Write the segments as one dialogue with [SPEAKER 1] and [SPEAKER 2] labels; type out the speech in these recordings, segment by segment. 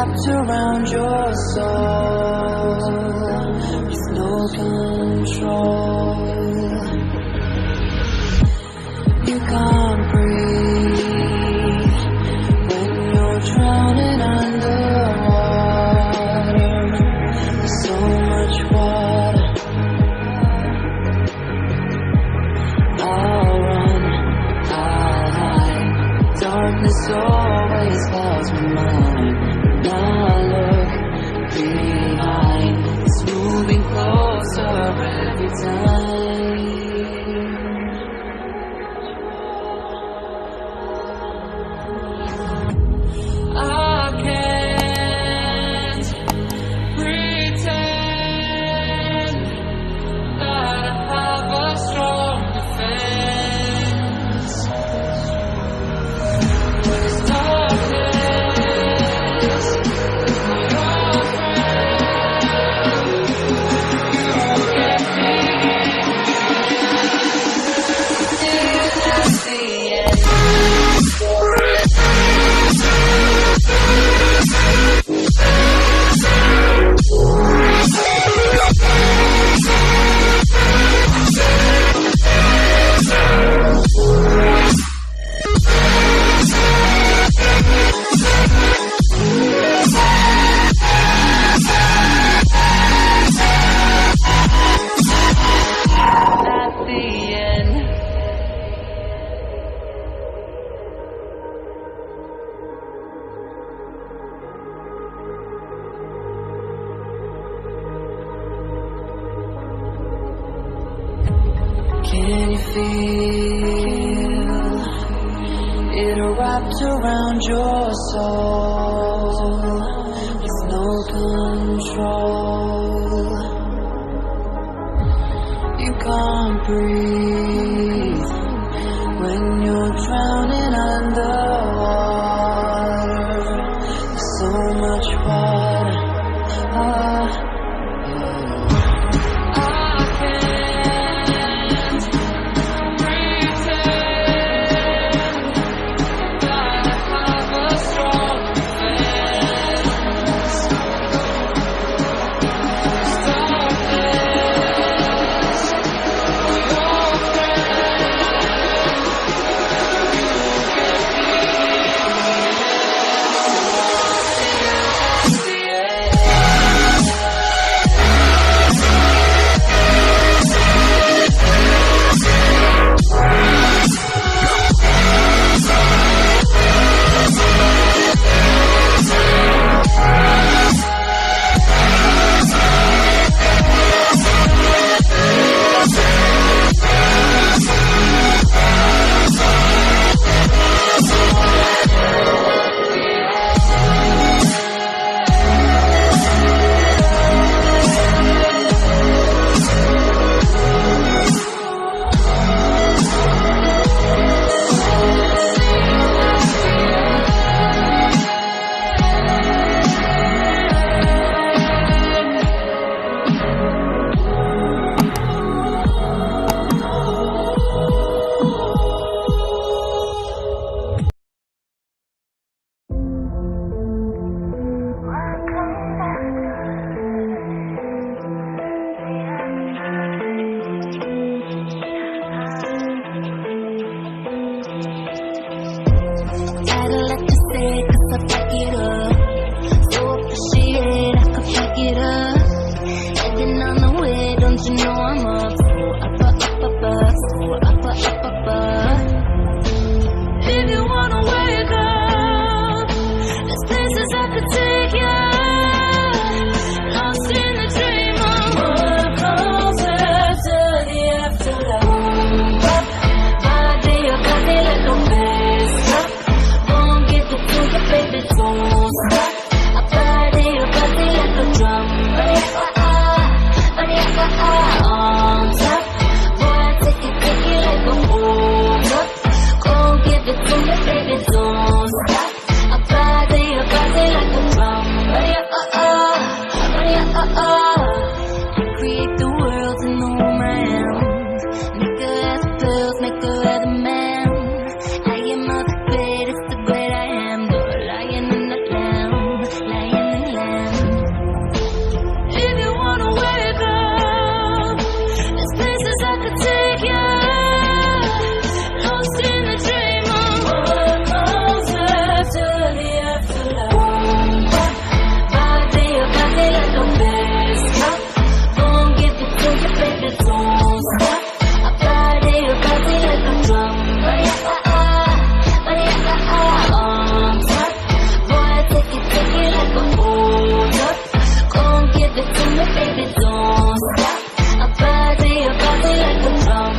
[SPEAKER 1] wrapped around your soul with no control. You can't breathe when you're drowning underwater. There's so much water. I'll run, I'll hide. Darkness always clouds my mind. And I look behind. It's moving closer every time. I can't pretend that I have a strong defense. There's darkness, my old friend. You get me. That's the end. At the end. Can you feel it wrapped around your soul with no control? You can't breathe when you're drowning underwater. There's so much water. I can't pretend that I have a strong defense. There's darkness, my old friend.
[SPEAKER 2] could take you lost in the dream of closer to the afterlife. Body like a bass drop. Gon' give it to you, baby, don't stop. Body like a drum. On top. Boy, take it like a hold up. Gon' give it to me, baby, don't stop. Body like a drum.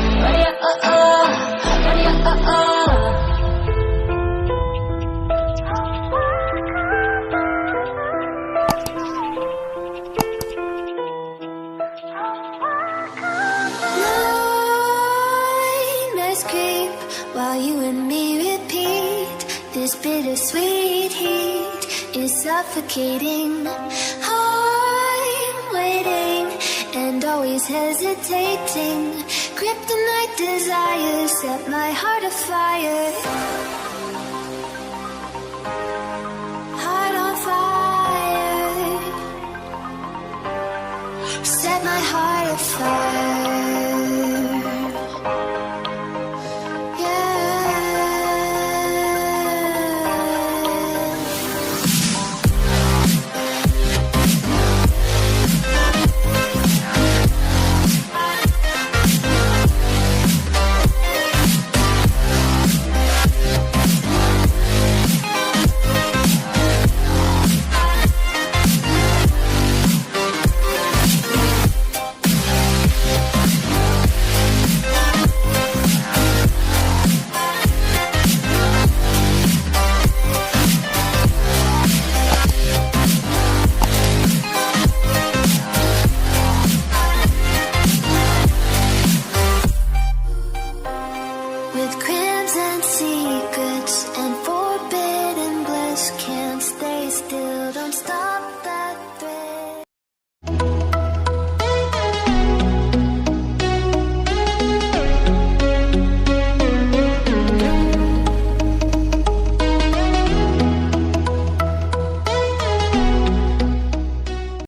[SPEAKER 3] Nightmares creep while you and me repeat. This bittersweet heat is suffocating. I'm waiting and always hesitating. Kryptonite desires set my heart afire. Heart on fire. Set my heart afire.